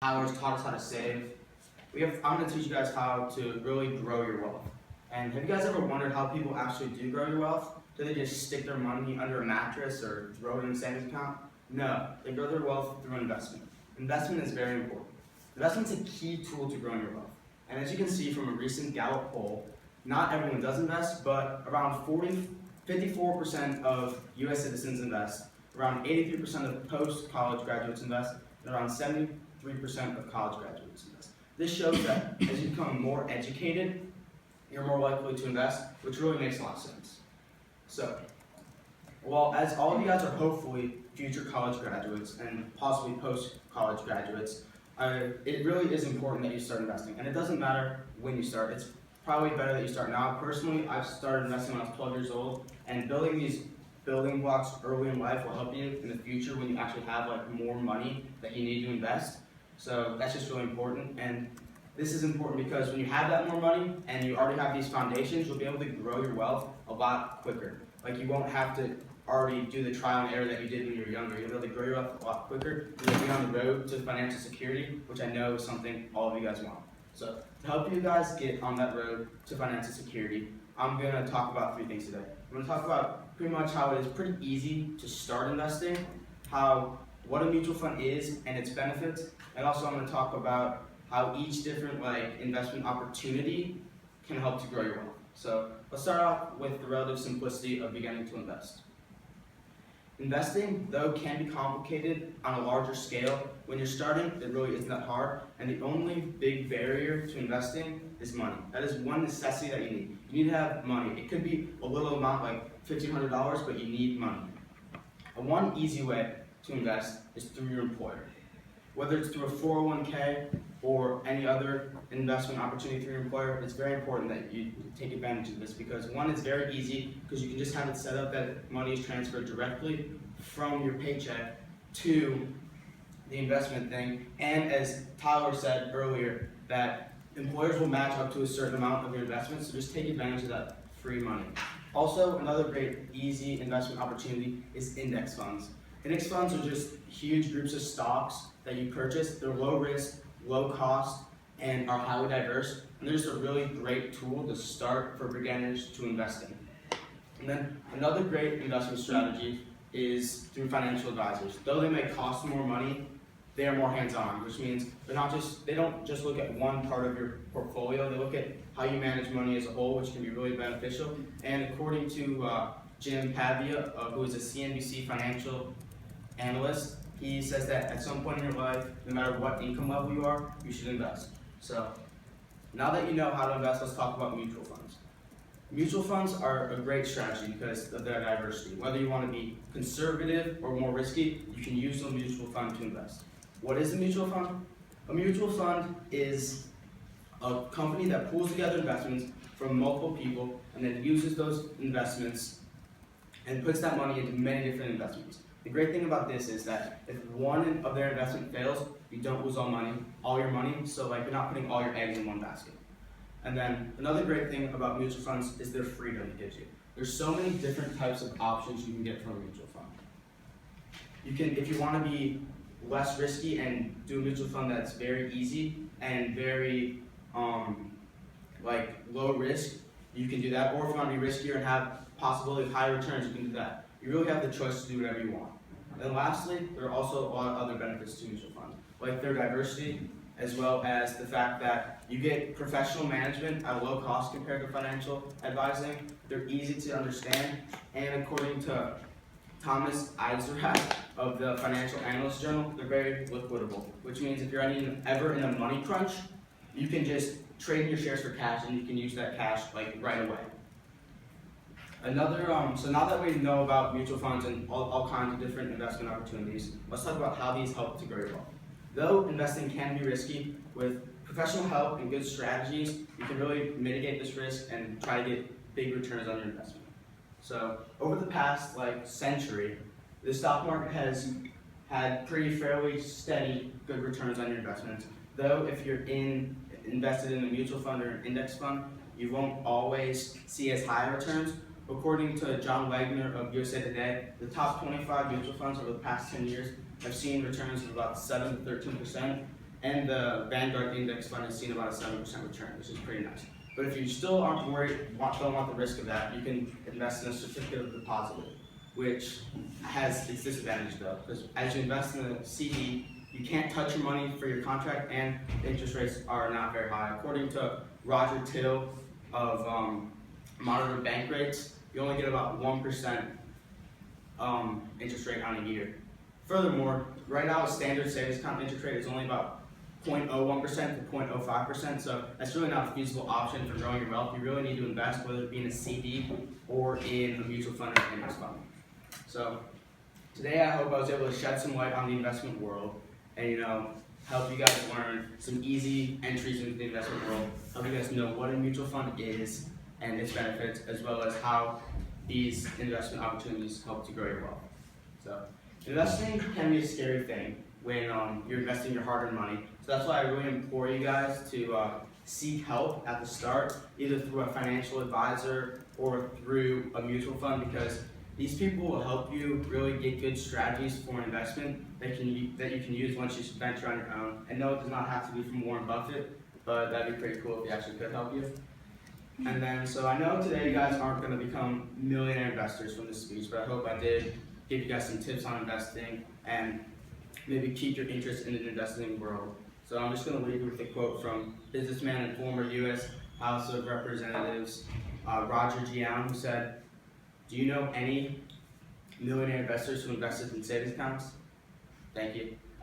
Howard's taught us how to save. I'm going to teach you guys how to really grow your wealth. And have you guys ever wondered how people actually do grow your wealth? Do they just stick their money under a mattress or throw it in a savings account? No, they grow their wealth through investment. Investment is very important. Investment is a key tool to growing your wealth. And as you can see from a recent Gallup poll, not everyone does invest, but around 54% of US citizens invest, around 83% of post-college graduates invest, and around 73% of college graduates invest. This shows that as you become more educated, you're more likely to invest, which really makes a lot of sense. So, well, as all of you guys are hopefully future college graduates and possibly post-college graduates, it really is important that you start investing. And it doesn't matter when you start. It's probably better that you start now. Personally, I started investing when I was 12 years old, and building these building blocks early in life will help you in the future when you actually have more money that you need to invest. So that's just really important. And this is important because when you have that more money and you already have these foundations, you'll be able to grow your wealth a lot quicker. You won't have to already do the trial and error that you did when you were younger. You'll be able to grow your wealth a lot quicker. You'll be on the road to financial security, which I know is something all of you guys want. So to help you guys get on that road to financial security, I'm going to talk about 3 things today. I'm going to talk about pretty much how it is pretty easy to start investing, what a mutual fund is and its benefits, and also I'm going to talk about how each different investment opportunity can help to grow your wealth. So let's start off with the relative simplicity of beginning to invest. Investing, though, can be complicated on a larger scale. When you're starting, it really isn't that hard, and the only big barrier to investing is money. That is one necessity that you need. You need to have money. It could be a little amount, like $1,500, but you need money. And one easy way to invest is through your employer. Whether it's through a 401k or any other investment opportunity through your employer, it's very important that you take advantage of this because one, it's very easy because you can just have it set up that money is transferred directly from your paycheck to the investment thing. And as Tyler said earlier, that employers will match up to a certain amount of your investment, so just take advantage of that free money. Also, another great easy investment opportunity is index funds. Index funds are just huge groups of stocks that you purchase. They're low risk, low cost, and are highly diverse. And they're just a really great tool to start for beginners to invest in. And then another great investment strategy is through financial advisors. Though they may cost more money, they are more hands-on, which means they don't just look at one part of your portfolio. They look at how you manage money as a whole, which can be really beneficial. And according to Jim Pavia, who is a CNBC financial analyst, he says that at some point in your life, no matter what income level you are, you should invest. So now that you know how to invest, let's talk about mutual funds. Mutual funds are a great strategy because of their diversity. Whether you want to be conservative or more risky, you can use a mutual fund to invest. What is a mutual fund? A mutual fund is a company that pulls together investments from multiple people and then uses those investments and puts that money into many different investments. The great thing about this is that if one of their investment fails, you don't lose all your money, so you're not putting all your eggs in one basket. And then another great thing about mutual funds is their freedom it gives you. There's so many different types of options you can get from a mutual fund. You can, if you want to be less risky and do a mutual fund that's very easy and very low risk, you can do that. Or if you want to be riskier and have possibility of high returns, you can do that. You really have the choice to do whatever you want. And lastly, there are also a lot of other benefits to mutual funds, like their diversity, as well as the fact that you get professional management at a low cost compared to financial advising. They're easy to understand, and according to Thomas Eisendrath of the Financial Analyst Journal, they're very liquidable, which means if you're ever in a money crunch, you can just trade your shares for cash and you can use that cash right away. So now that we know about mutual funds and all kinds of different investment opportunities, let's talk about how these help to grow your wealth. Though investing can be risky, with professional help and good strategies, you can really mitigate this risk and try to get big returns on your investment. So over the past century, the stock market has had fairly steady good returns on your investments. Though if you're invested in a mutual fund or an index fund, you won't always see as high returns. According to John Wagner of USA Today, the top 25 mutual funds over the past 10 years have seen returns of about 7 to 13%, and the Vanguard Index Fund has seen about a 7% return, which is pretty nice. But if you still aren't worried, don't want the risk of that, you can invest in a certificate of deposit, which has its disadvantage though, because as you invest in a CD, you can't touch your money for your contract, and the interest rates are not very high. According to Roger Till of Monitored Bank Rates, you only get about 1% interest rate on a year. Furthermore, right now a standard savings account interest rate is only about 0.01% to 0.05%, so that's really not a feasible option for growing your wealth. You really need to invest, whether it be in a CD or in a mutual fund or index fund. So today I hope I was able to shed some light on the investment world and help you guys learn some easy entries into the investment world, help you guys know what a mutual fund is and its benefits, as well as how these investment opportunities help to grow your wealth. So investing can be a scary thing when you're investing your hard-earned money. So that's why I really implore you guys to seek help at the start, either through a financial advisor or through a mutual fund, because these people will help you really get good strategies for an investment that you can use once you venture on your own. And no, it does not have to be from Warren Buffett, but that'd be pretty cool if he actually could help you. And then, so I know today you guys aren't going to become millionaire investors from this speech, but I hope I did give you guys some tips on investing and maybe keep your interest in the investing world. So I'm just going to leave you with a quote from businessman and former U.S. House of Representatives Roger G. Allen, who said, "Do you know any millionaire investors who invested in savings accounts?" Thank you.